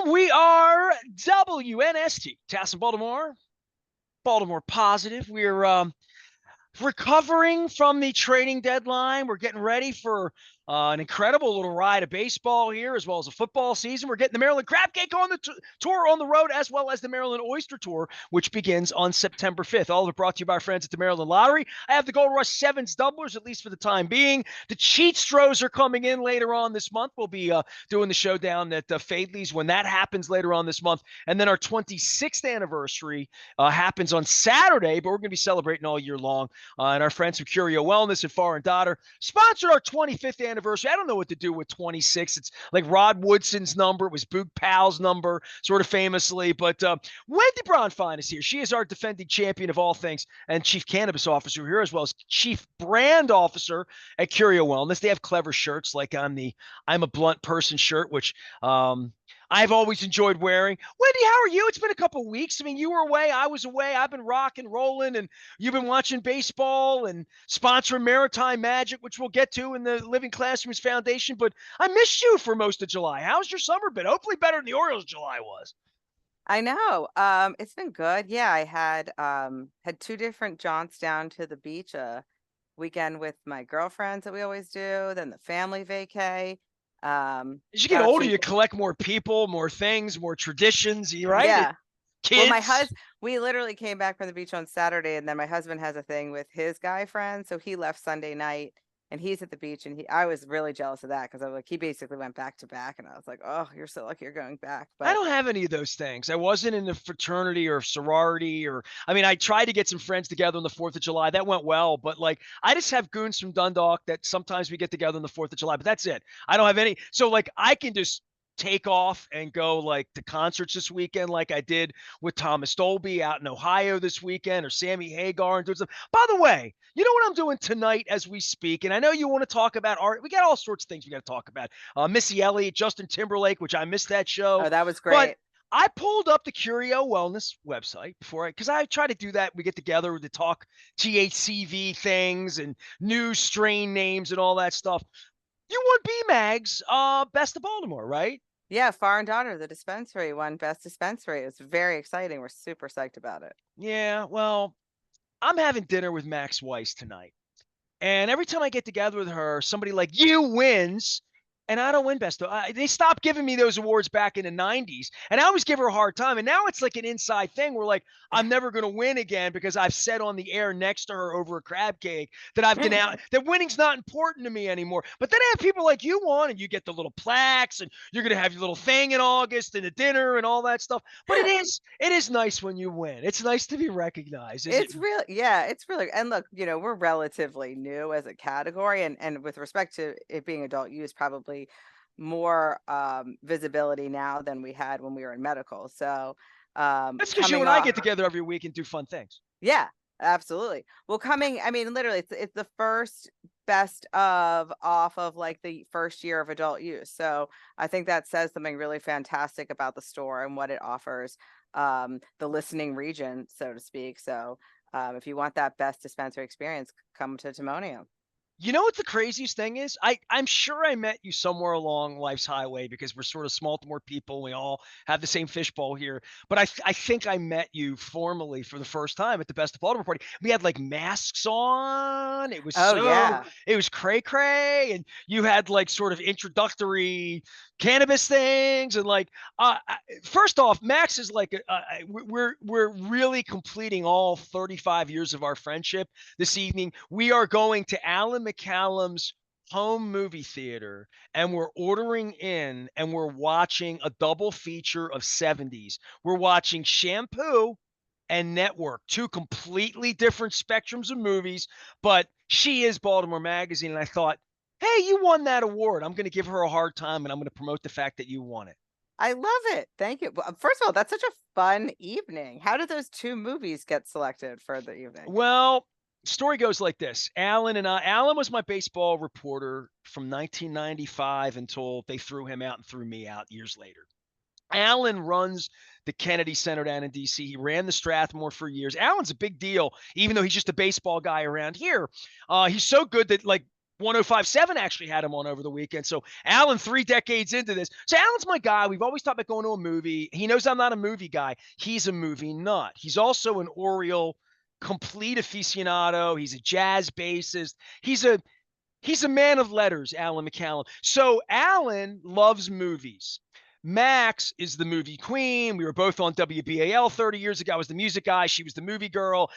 We are WNST, Tassin, Baltimore. Baltimore positive. We're recovering from the trading deadline. We're getting ready for an incredible little ride of baseball here, as well as a football season. We're getting the Maryland Crab Cake on the tour on the road, as well as the Maryland Oyster Tour, which begins on September 5th. All of it brought to you by our friends at the Maryland Lottery. I have the Gold Rush Sevens doublers, at least for the time being. The Cheat Stros are coming in later on this month. We'll be doing the showdown at Fadley's when that happens later on this month. And then our 26th anniversary happens on Saturday, but we're going to be celebrating all year long. And our friends from Curio Wellness and Far and Daughter sponsored our 25th anniversary. I don't know what to do with 26. It's like Rod Woodson's number. It was Boog Powell's number, sort of famously. But Wendy Bronfein is here. She is our defending champion of all things and chief cannabis officer here, as well as chief brand officer at Curio Wellness. They have clever shirts like I'm a blunt person shirt, which I've always enjoyed wearing. Wendy, how are you? It's been a couple of weeks. I mean, you were away. I was away. I've been rocking, rolling, and you've been watching baseball and sponsoring Maritime Magic, which we'll get to in the Living Classrooms Foundation. But I missed you for most of July. How's your summer been? Hopefully better than the Orioles' July was. I know. It's been good. Yeah, I had two different jaunts down to the beach weekend with my girlfriends that we always do, then the family vacay. As you get Got up older, to you collect more people, more things, more traditions, right? yeah. Well, Kids. we literally came back from the beach on Saturday, and then my husband has a thing with his guy friend, so he left Sunday night and he's at the beach, and I was really jealous of that because I was like, he basically went back to back, and I was like, oh, you're so lucky you're going back. I But don't have any of those things. I wasn't in a fraternity or sorority I mean, I tried to get some friends together on the 4th of July. That went well, but like I just have goons from Dundalk that sometimes we get together on the 4th of July, but that's it. I don't have any. So like I can just take off and go like to concerts this weekend like I did with Thomas Dolby out in Ohio this weekend or Sammy Hagar and doing stuff. By the way, you know what I'm doing tonight as we speak? And I know you want to talk about art. We got all sorts of things we got to talk about. Missy Elliott, Justin Timberlake, which I missed that show. oh, that was But great. I pulled up the Curio Wellness website because I try to do that. We get together to talk THCV things and new strain names and all that stuff. You won BMAG's Best of Baltimore, right? Yeah, Far and Daughter, the dispensary won best dispensary. It was very exciting. We're super psyched about it. Yeah, well, I'm having dinner with Max Weiss tonight. And every time I get together with her, somebody like you wins. And I don't win best. They stopped giving me those awards back in the 90s. And I always give her a hard time. And now it's like an inside thing where like, I'm never going to win again because I've said on the air next to her over a crab cake that I've been out, that winning's not important to me anymore. But then I have people like you on and you get the little plaques and you're going to have your little thing in August and a dinner and all that stuff. But it is nice when you win. It's nice to be recognized. It's really, yeah, it's really, and look, we're relatively new as a category, and with respect to it being adult use, probably more visibility now than we had when we were in medical. So That's because you coming and I off, get together every week and do fun things. yeah, absolutely. Well, I mean, literally, it's the first best of off of like the first year of adult use. So I think that says something really fantastic about the store and what it offers, the listening region, so to speak. So if you want that best dispensary experience, come to Timonium. You know what the craziest thing is? I'm sure I met you somewhere along life's highway because we're sort of small to more people. We all have the same fishbowl here. But I think I met you formally for the first time at the Best of Baltimore party. We had like masks on. Oh yeah. It was cray cray, and you had like sort of introductory cannabis things and like first off, Max is like we're really completing all 35 years of our friendship this evening. We are going to Alan McCallum's home movie theater and we're ordering in and we're watching a double feature of 70s. We're watching Shampoo and Network, two completely different spectrums of movies, but she is Baltimore Magazine. And I thought, hey, you won that award. I'm going to give her a hard time and I'm going to promote the fact that you won it. I love it. Thank you. Well, first of all, that's such a fun evening. How did those two movies get selected for the evening? Well, story goes like this. Alan was my baseball reporter from 1995 until they threw him out and threw me out years later. Alan runs the Kennedy Center down in DC. He ran the Strathmore for years. Alan's a big deal, even though he's just a baseball guy around here. He's so good that like 1057 actually had him on over the weekend. So Alan, 3 decades into this. So Alan's my guy. We've always talked about going to a movie. He knows I'm not a movie guy. He's a movie nut. He's also an Oriole complete aficionado. He's a jazz bassist. He's a man of letters, Alan McCallum. So Alan loves movies. Max is the movie queen. We were both on WBAL 30 years ago. I was the music guy. She was the movie girl.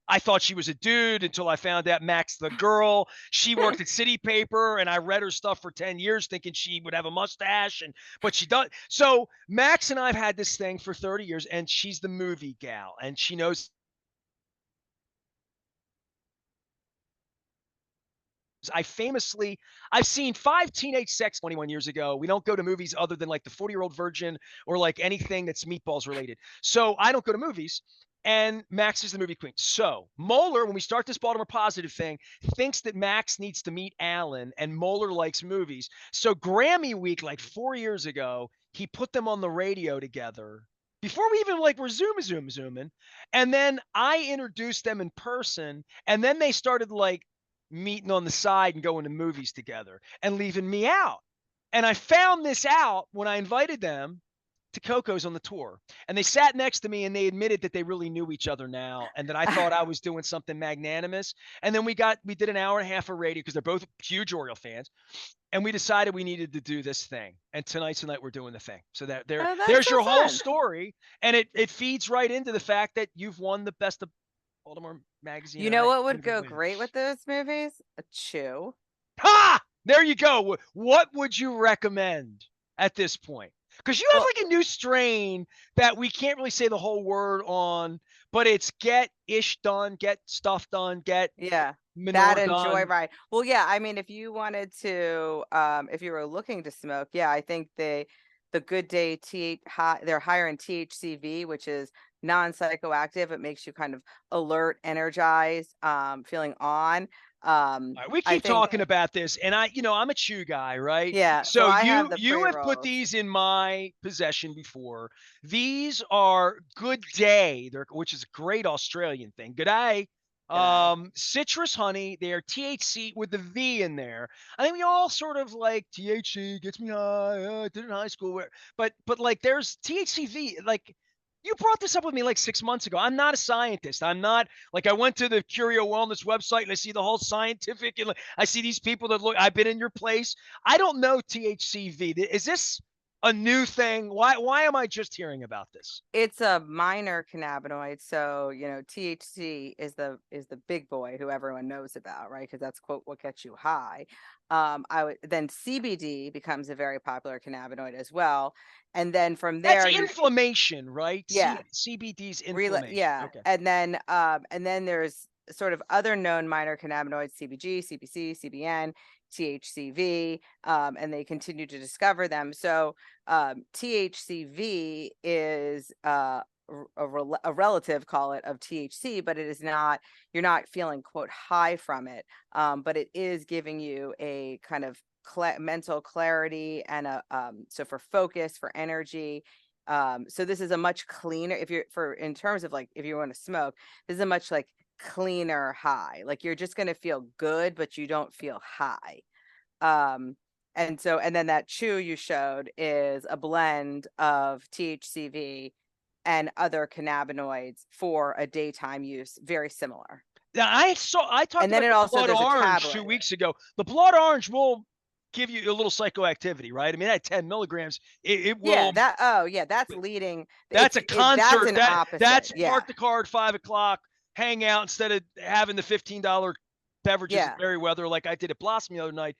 I thought she was a dude until I found out Max the girl. She worked at City Paper, and I read her stuff for 10 years thinking she would have a mustache, but she does. So Max and I've had this thing for 30 years, and she's the movie gal, and she knows. I've seen 5 teenage sex 21 years ago. We don't go to movies other than like the 40-year-old virgin or like anything that's meatballs related. So I don't go to movies. And Max is the movie queen. So Moeller, when we start this Baltimore Positive thing, thinks that Max needs to meet Alan, and Moeller likes movies. So Grammy week, like 4 years ago, he put them on the radio together before we even like were zooming. And then I introduced them in person, and then they started like meeting on the side and going to movies together and leaving me out. And I found this out when I invited them to Coco's on the tour. And they sat next to me and they admitted that they really knew each other now and that I thought I was doing something magnanimous. And then we did an hour and a half of radio because they're both huge Oriole fans. And we decided we needed to do this thing. And tonight's the night we're doing the thing. So there's so your whole fun. story. And it feeds right into the fact that you've won the Best of Baltimore magazine. You know what would go great with those movies? A chew. Ha! There you go. What would you recommend at this point? Because you have like a new strain that we can't really say the whole word on, but it's get ish done, get stuff done, get that and joyride. Well, yeah, I mean, if you wanted to, if you were looking to smoke, yeah, I think the Good Day they're higher in THCV, which is non-psychoactive. It makes you kind of alert, energized, feeling on. We keep talking about this, and I'm a chew guy, right? Yeah. So you have put these in my possession before. These are Good Day, which is a great Australian thing. Good day. Citrus honey. They are THC with the V in there. I think we all sort of like THC gets me high. I did it in high school, but like there's THCV. Like you brought this up with me like 6 months ago. I'm not a scientist. I'm not like I went to the Curio Wellness website and I see the whole scientific and I see these people that look. I've been in your place. I don't know THCV. Is this a new thing? Why am I just hearing about this? It's a minor cannabinoid. So, THC is the big boy who everyone knows about, right? Because that's quote what gets you high. Then CBD becomes a very popular cannabinoid as well. And then from there, that's inflammation, right? Yeah. CBD's inflammation. Yeah. Okay. And then there's sort of other known minor cannabinoids, CBG, CBC, CBN, THCV, and they continue to discover them. So THCV is a relative, call it, of THC, but it is not, you're not feeling quote high from it, but it is giving you a kind of mental clarity and so for focus, for energy. So this is a much cleaner, in terms of like, if you want to smoke, this is a much like cleaner high. Like you're just going to feel good, but you don't feel high. And then that chew you showed is a blend of THCV and other cannabinoids for a daytime use, very similar. Now I talked and then about it also blood orange 2 weeks ago. The blood orange will give you a little psychoactivity, right? I mean, at 10 milligrams, it will. Yeah, that's leading. That's a concert. That's yeah. Park the car at 5 o'clock, hang out instead of having the $15 beverages at Merriweather like I did at Blossom the other night.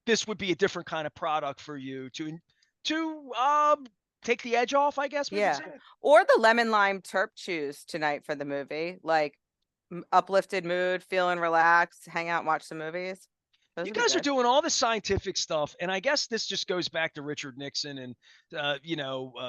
This would be a different kind of product for you to take the edge off, I guess. Yeah. Or the lemon lime terp chews tonight for the movie, like uplifted mood, feeling relaxed, hang out, and watch some movies. You guys are doing all the scientific stuff, and I guess this just goes back to Richard Nixon and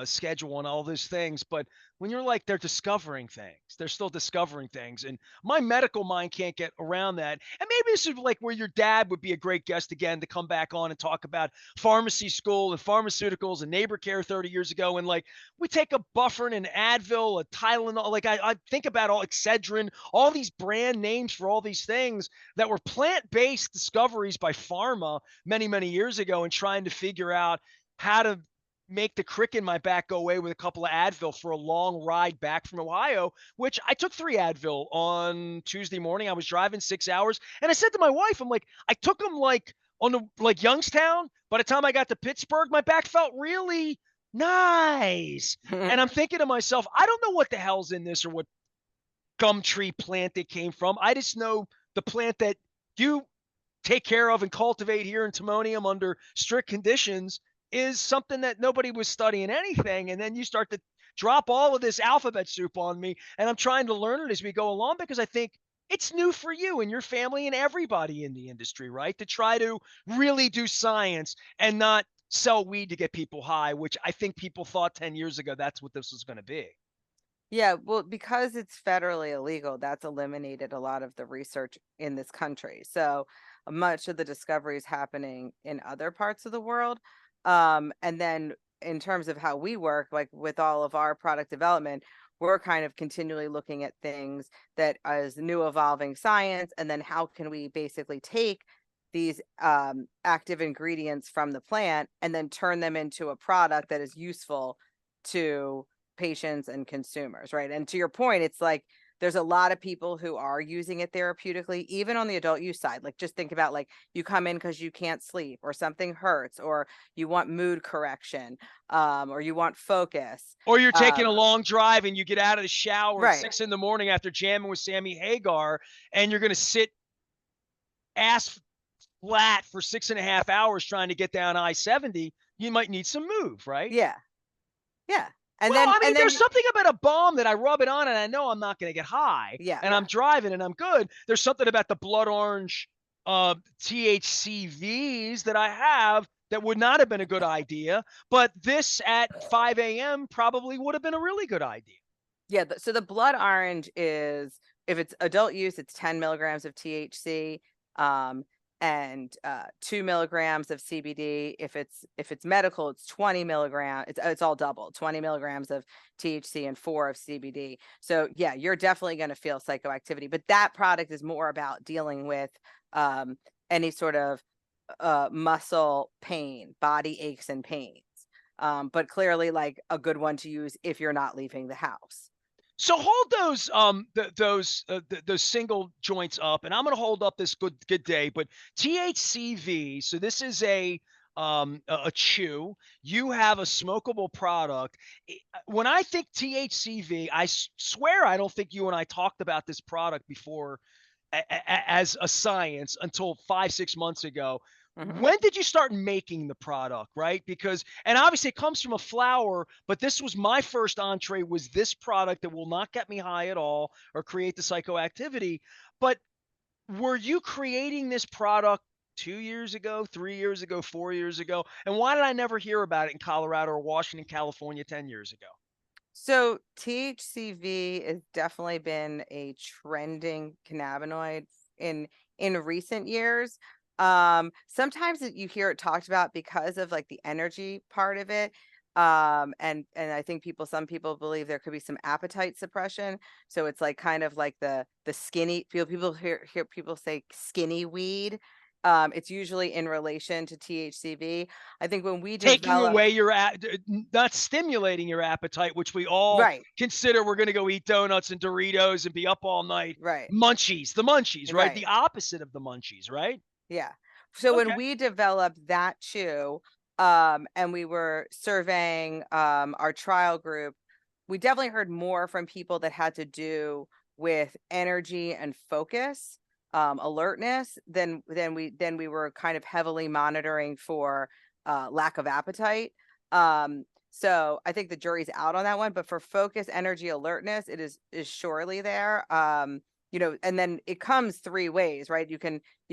schedule and all those things. But when you're like, they're discovering things, they're still discovering things, and my medical mind can't get around that. And maybe this is like where your dad would be a great guest again to come back on and talk about pharmacy school and pharmaceuticals and neighbor care 30 years ago. And like we take a Bufferin, an Advil, a Tylenol, like I think about all Excedrin, all these brand names for all these things that were plant-based discoveries discoveries by pharma many, many years ago and trying to figure out how to make the crick in my back go away with a couple of Advil for a long ride back from Ohio, which I took 3 Advil on Tuesday morning. I was driving 6 hours, and I said to my wife, I'm like, I took them like on the like Youngstown. By the time I got to Pittsburgh, my back felt really nice. And I'm thinking to myself, I don't know what the hell's in this or what gum tree plant it came from. I just know the plant that you take care of and cultivate here in Timonium under strict conditions is something that nobody was studying anything. And then you start to drop all of this alphabet soup on me. And I'm trying to learn it as we go along because I think it's new for you and your family and everybody in the industry, right? To try to really do science and not sell weed to get people high, which I think people thought 10 years ago that's what this was going to be. Yeah, well, because it's federally illegal, that's eliminated a lot of the research in this country. So much of the discovery is happening in other parts of the world. And then in terms of how we work, like with all of our product development, we're kind of continually looking at things that is new evolving science, and then how can we basically take these active ingredients from the plant and then turn them into a product that is useful to patients and consumers, right? And to your point, it's like there's a lot of people who are using it therapeutically, even on the adult use side. Like just think about like you come in because you can't sleep or something hurts or you want mood correction, or you want focus. Or you're taking a long drive and you get out of the shower at Right. 6 in the morning after jamming with Sammy Hagar, and you're going to sit ass flat for 6.5 hours trying to get down I-70. You might need some move, right? Yeah. Yeah. And Well, then I mean, and then there's something about a balm that I rub it on and I know I'm not going to get high yeah. and I'm driving and I'm good. There's something about the blood orange THCVs that I have that would not have been a good idea. But this at 5 a.m. probably would have been a really good idea. Yeah, so the blood orange is, if it's adult use, it's 10 milligrams of THC, and 2 milligrams of CBD. If it's medical, it's 20 milligrams. It's all double, 20 milligrams of THC and 4 of CBD. So yeah, you're definitely going to feel psychoactivity, but that product is more about dealing with any sort of muscle pain, body aches and pains. But clearly like a good one to use if you're not leaving the house. So hold those single joints up, and I'm going to hold up this good day. But THCV. So this is a chew. You have a smokable product. When I think THCV, I swear I don't think you and I talked about this product before as a science until 5-6 months ago. When did you start making the product, right? Because, and obviously it comes from a flower, but this was my first entree was this product that will not get me high at all or create the psychoactivity. But were you creating this product 2 years ago, 3 years ago, 4 years ago? And why did I never hear about it in Colorado or Washington, California 10 years ago? So THCV has definitely been a trending cannabinoid in recent years. Sometimes you hear it talked about because of like the energy part of it. And I think some people believe there could be some appetite suppression. So it's like kind of like the skinny people hear people say skinny weed. It's usually in relation to THCV. I think when we Taking developed, away not stimulating your appetite, which we all right, consider we're going to go eat donuts and Doritos and be up all night. right, The munchies, right? right. The opposite of the munchies, right? Yeah. So when Okay. we developed that chew, and we were surveying our trial group, we definitely heard more from people that had to do with energy and focus, alertness than we were kind of heavily monitoring for lack of appetite. So I think the jury's out on that one, but for focus, energy, alertness, it is surely there. And then it comes 3 ways, right? You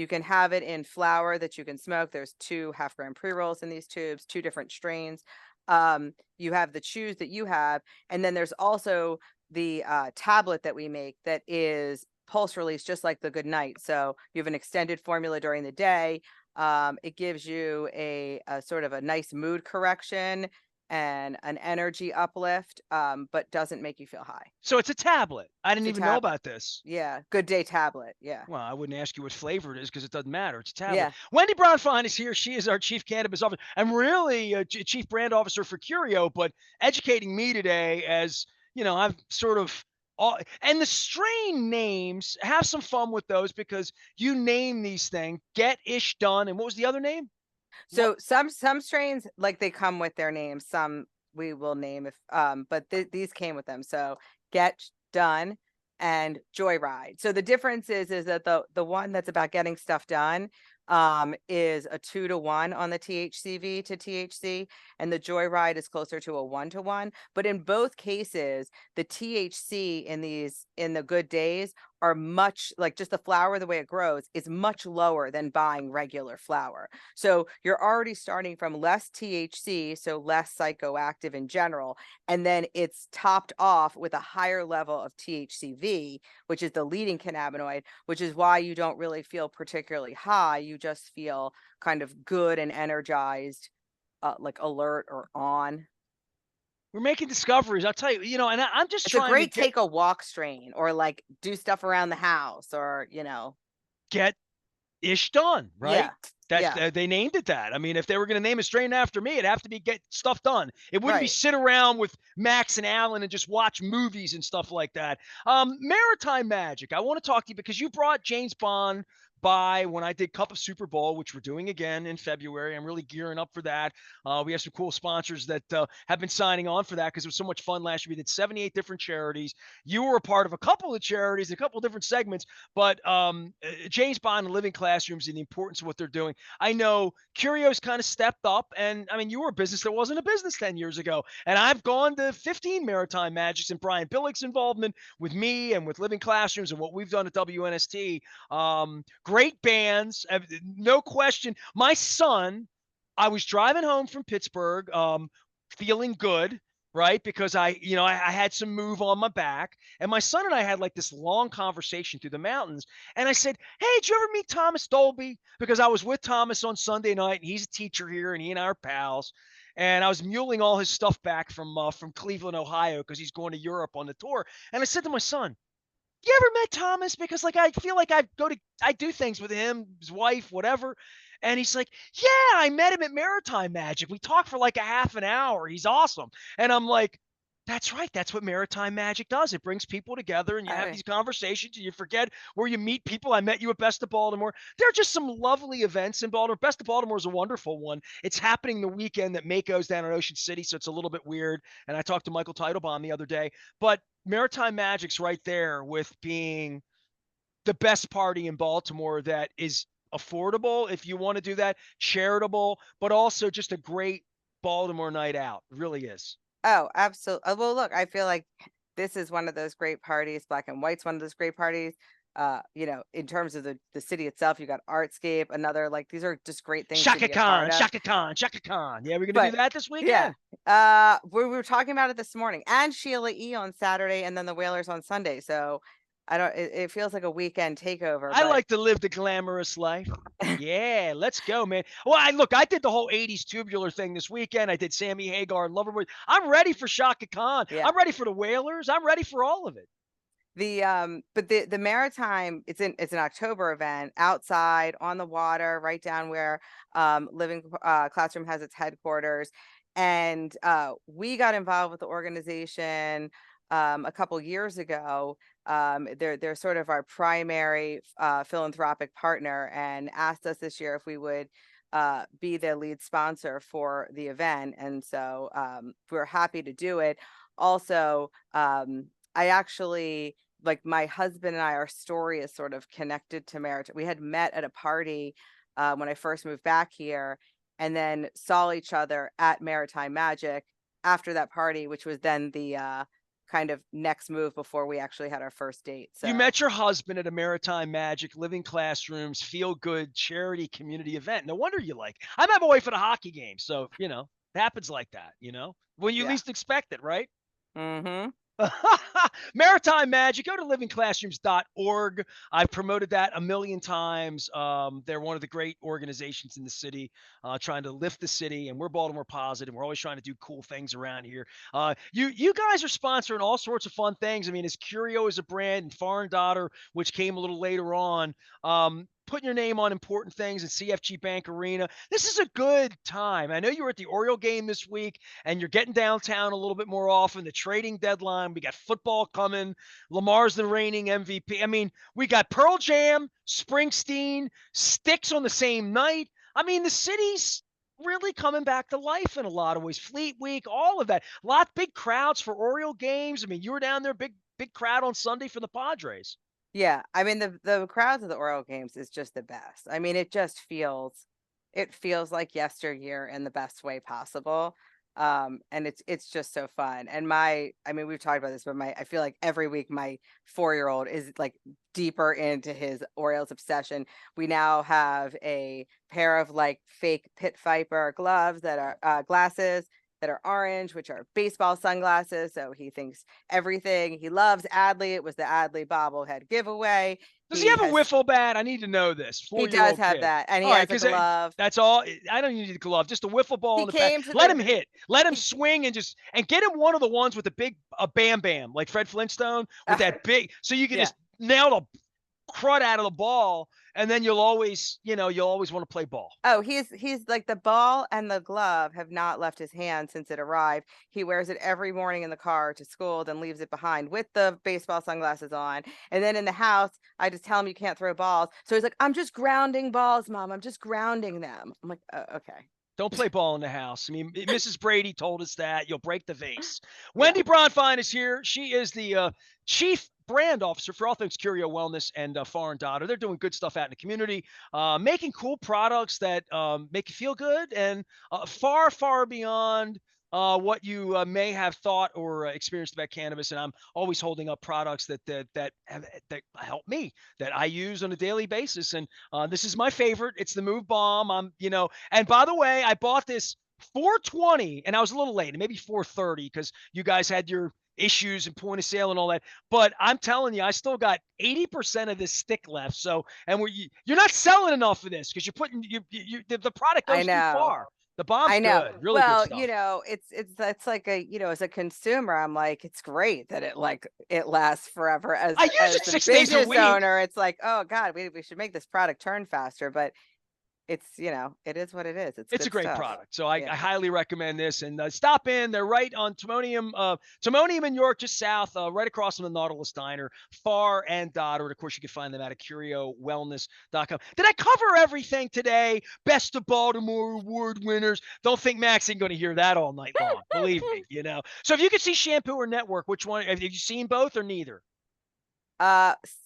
can have it in flower that you can smoke. There's 2 half-gram pre-rolls in these tubes, 2 different strains. You have the chews that you have, and then there's also the tablet that we make that is pulse release, just like the good night. So you have an extended formula during the day. It gives you a sort of a nice mood correction and an energy uplift, but doesn't make you feel high. So it's a tablet. I It's didn't a even know tablet. about this. Yeah, Good Day tablet. Yeah. Well, I wouldn't ask you what flavor it is because it doesn't matter. It's a tablet. Yeah. Wendy Bronfein is here. She is our chief cannabis officer. I'm really a chief brand officer for Curio, but educating me today as, I've sort of and the strain names, have some fun with those because you name these things. Get Ish Done. And what was the other name? What? So some strains, like, they come with their names. Some we will name if but these came with them. So Get Done and Joyride. So the difference is that the one that's about getting stuff done is a 2-to-1 on the THCV to THC, and the Joyride is closer to a 1-to-1. But in both cases, the THC in the Good Days are much, like, just the flower, the way it grows is much lower than buying regular flower. So you're already starting from less THC, so less psychoactive in general, and then it's topped off with a higher level of THCV, which is the leading cannabinoid, which is why you don't really feel particularly high. You just feel kind of good and energized, like alert or on. We're making discoveries. I'll tell you, and I'm just It's a trying to great take a walk strain, or like do stuff around the house, or get Ish Done, right? yeah, That's yeah, they named it that. I mean, if they were going to name a strain after me, it'd have to be Get Stuff Done. It wouldn't be right. sit around with Max and Alan and just watch movies and stuff like that. Maritime Magic. I want to talk to you because you brought James Bond by when I did Cup of Super Bowl, which we're doing again in February. I'm really gearing up for that. We have some cool sponsors that have been signing on for that because it was so much fun last year. We did 78 different charities. You were a part of a couple of charities, a couple of different segments, but James Bond and Living Classrooms and the importance of what they're doing. I know Curio's kind of stepped up, and I mean, you were a business that wasn't a business 10 years ago, and I've gone to 15 Maritime Magics and Brian Billick's involvement with me and with Living Classrooms and what we've done at WNST. Great bands, no question. My son, I was driving home from Pittsburgh, feeling good, right? Because I had some move on my back, and my son and I had like this long conversation through the mountains. And I said, "Hey, did you ever meet Thomas Dolby?" Because I was with Thomas on Sunday night, and he's a teacher here, and he and I are pals. And I was muling all his stuff back from Cleveland, Ohio, because he's going to Europe on the tour. And I said to my son, "You ever met Thomas?" Because like I feel like I do things with him, his wife, whatever. And he's like, "Yeah, I met him at Maritime Magic. We talked for like a half an hour. He's awesome." And I'm like, "That's right. That's what Maritime Magic does. It brings people together and you have I, these conversations and you forget where you meet people. I met you at Best of Baltimore. There are just some lovely events in Baltimore. Best of Baltimore is a wonderful one. It's happening the weekend that Mako's down in Ocean City, so it's a little bit weird. And I talked to Michael Teitelbaum the other day, but Maritime Magic's right there with being the best party in Baltimore that is affordable if you want to do that, charitable, but also just a great Baltimore night out. It really is. oh, absolutely. Well, look, I feel like this is one of those great parties. Black and White's one of those great parties. In terms of the city itself, you got Artscape, another, like, these are just great things to Shaka be a part Khan, of. Shaka Khan, Shaka Khan. Yeah, we're gonna do But that this yeah, weekend. we were talking about it this morning, and Sheila E on Saturday, and then the Whalers on Sunday. So I don't. It feels like a weekend takeover, I but like to live the glamorous life. Yeah, let's go, man. Well, I did the whole 80s tubular thing this weekend. I did Sammy Hagar and Loverboy. I'm ready for Shaka Khan. yeah. I'm ready for the Whalers. I'm ready for all of it. But the Maritime, it's an October event, outside on the water, right down where Living Classroom has its headquarters. And we got involved with the organization a couple years ago. They're sort of our primary philanthropic partner, and asked us this year if we would be the lead sponsor for the event. And so we're happy to do it. Also, I actually, like, my husband and I, our story is sort of connected to marriage. We had met at a party when I first moved back here, and then saw each other at Maritime Magic after that party, which was then the kind of next move before we actually had our first date. You So met your husband at a Maritime Magic, Living Classrooms, feel good charity community event. No wonder you like. I met my wife at a hockey game, so it happens like that. When you yeah. least expect it, right? Mm-hmm. Maritime Magic, go to livingclassrooms.org. I've promoted that a million times. They're one of the great organizations in the city, trying to lift the city, and we're Baltimore positive. We're always trying to do cool things around here. You guys are sponsoring all sorts of fun things. I mean, as Curio is a brand, and Foreign Daughter, which came a little later on. Putting your name on important things at CFG Bank Arena. This is a good time. I know you were at the Oriole game this week, and you're getting downtown a little bit more often. The trading deadline, we got football coming. Lamar's the reigning MVP. I mean, we got Pearl Jam, Springsteen, Styx on the same night. I mean, the city's really coming back to life in a lot of ways. Fleet Week, all of that. A lot big crowds for Oriole games. I mean, you were down there, big crowd on Sunday for the Padres. Yeah, I mean the crowds of the Oriole games is just the best. I mean, it feels like yesteryear in the best way possible. And it's just so fun. And I mean, we've talked about this, but I feel like every week my 4-year-old is like deeper into his Orioles obsession. We now have a pair of like fake Pit Viper gloves that are glasses that are orange, which are baseball sunglasses. So he thinks everything. He loves Adley. It was the Adley bobblehead giveaway. Does he have a wiffle bat? I need to know this. He does 4-year-old have kid. that, and he All right, has a because glove. that's all. I don't need a glove. Just a wiffle ball He in the back. came to Let the him hit. Let him he- swing and get him one of the ones with the big bam bam, like Fred Flintstone with that big. So you can yeah. just nail the crud out of the ball, and then you'll always want to play ball. Oh, he's like the ball and the glove have not left his hand since it arrived. He wears it every morning in the car to school, then leaves it behind with the baseball sunglasses on. And then in the house, I just tell him you can't throw balls. So he's like, I'm just grounding balls, Mom. I'm just grounding them. I'm like, oh, okay. Don't play ball in the house. I mean, Mrs. Brady told us that. You'll break the vase. Yeah. Wendy Bronfein is here. She is the chief brand officer for all things Curio Wellness and Foreign Daughter. They're doing good stuff out in the community, making cool products that make you feel good and far, far beyond what you may have thought or experienced about cannabis. And I'm always holding up products that help me, that I use on a daily basis. And this is my favorite. It's the Move Bomb. And by the way, I bought this 420, and I was a little late, maybe 430, because you guys had your issues and point of sale and all that. But I'm telling you, I still got 80% of this stick left. So, and you're not selling enough of this because you're putting the product I goes too know. far. The bomb's I know. good, really good Well, stuff. it's like as a consumer, I'm like, it's great that it lasts forever. I use it A 6 days a business week. owner, it's like, oh God, we should make this product turn faster. But it's it is what it is. It's It's a good great stuff. product. So I Yeah. highly recommend this. And stop in. They're right on Timonium in York, just south, right across from the Nautilus Diner, Far and Daughter. And of course, you can find them at CurioWellness.com. Did I cover everything today? Best of Baltimore award winners. Don't think Max ain't going to hear that all night long. Believe me, So if you could see Shampoo or Network, which one? Have you seen both or neither?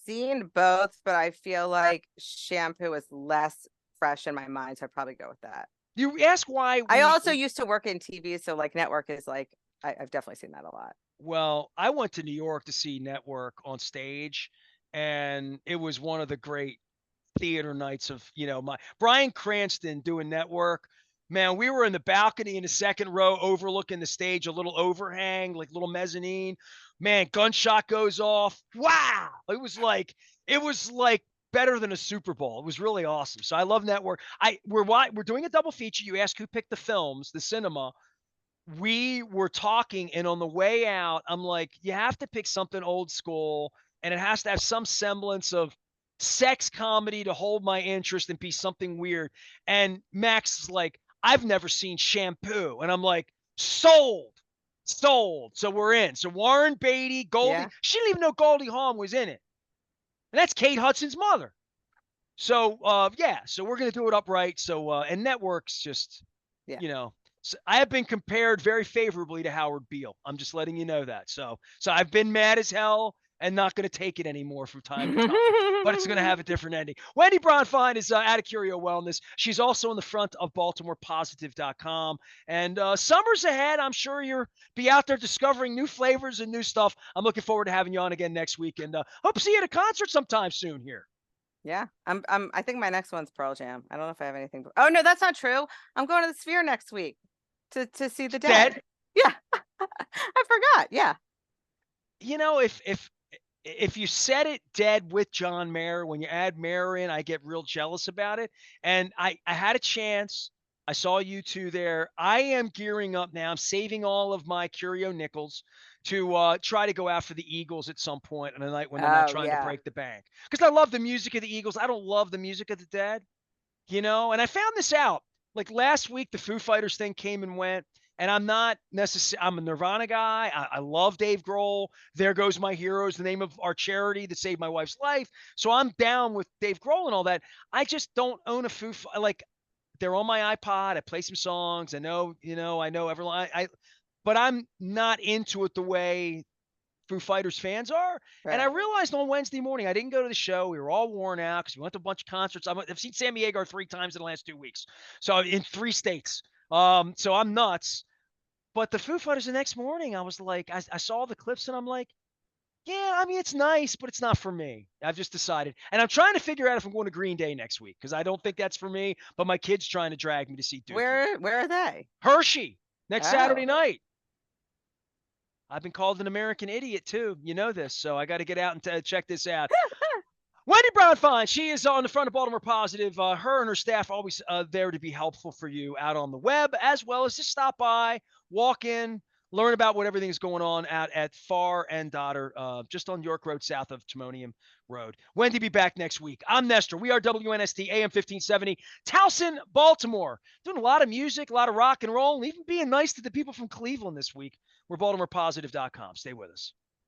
Seen both, but I feel like Shampoo is less fresh in my mind, so I'd probably go with that. You ask why I also used to work in TV, so like Network is like I've definitely seen that a lot. Well, I went to New York to see Network on stage, and it was one of the great theater nights of, my Bryan Cranston doing Network. Man, we were in the balcony in the second row overlooking the stage, a little overhang, like little mezzanine. Man, gunshot goes off. Wow. It was like better than a Super Bowl. It was really awesome. So I love Network. We're doing a double feature. You ask who picked the films, the cinema. We were talking, and on the way out, I'm like, you have to pick something old school, and it has to have some semblance of sex comedy to hold my interest and be something weird. And Max is like, I've never seen Shampoo. And I'm like, sold. Sold. So we're in. So Warren Beatty, Goldie. Yeah. She didn't even know Goldie Hawn was in it. And that's Kate Hudson's mother. So so we're gonna do it upright. So and Network's just so I have been compared very favorably to Howard Beale. I'm just letting you know that. So I've been mad as hell and not going to take it anymore from time to time. But it's going to have a different ending. Wendy Bronfein is out of Curio Wellness. She's also on the front of BaltimorePositive.com. And summer's ahead. I'm sure you'll be out there discovering new flavors and new stuff. I'm looking forward to having you on again next week. And hope to see you at a concert sometime soon here. Yeah, I think my next one's Pearl Jam. I don't know if I have anything. Oh no, that's not true. I'm going to the Sphere next week to see the Dead. Yeah, I forgot. Yeah. If you set it dead with John Mayer, when you add Mayer in, I get real jealous about it. And I had a chance. I saw you two there. I am gearing up now. I'm saving all of my Curio nickels to try to go after the Eagles at some point on a night when they're not Oh trying to yeah. break the bank. Because I love the music of the Eagles. I don't love the music of the Dead. And I found this out. Like last week, the Foo Fighters thing came and went, and I'm not necessarily. I'm a Nirvana guy. I love Dave Grohl. There Goes My Heroes, the name of our charity that saved my wife's life. So I'm down with Dave Grohl and all that. I just don't own a like. They're on my iPod. I play some songs. I know everyone. But I'm not into it the way Foo Fighters fans are. And I Right. realized on Wednesday morning, I didn't go to the show. We were all worn out because we went to a bunch of concerts. I've seen Sammy Hagar 3 times in the last 2 weeks. So in 3 states. So I'm nuts. But the Foo Fighters the next morning, I was like, I saw the clips and I'm like, yeah, I mean, it's nice, but it's not for me. I've just decided. And I'm trying to figure out if I'm going to Green Day next week because I don't think that's for me. But my kid's trying to drag me to see Dookie. Where are they? Hershey next Saturday Oh. night. I've been called an American idiot too. You know this, so I got to get out and check this out. Wendy Bronfein, she is on the front of Baltimore Positive. Her and her staff always there to be helpful for you out on the web, as well as just stop by, walk in, learn about what everything is going on at Far and Dodder, just on York Road, south of Timonium Road. Wendy be back next week. I'm Nestor. We are WNST AM 1570, Towson, Baltimore. Doing a lot of music, a lot of rock and roll, and even being nice to the people from Cleveland this week. We're BaltimorePositive.com. Stay with us.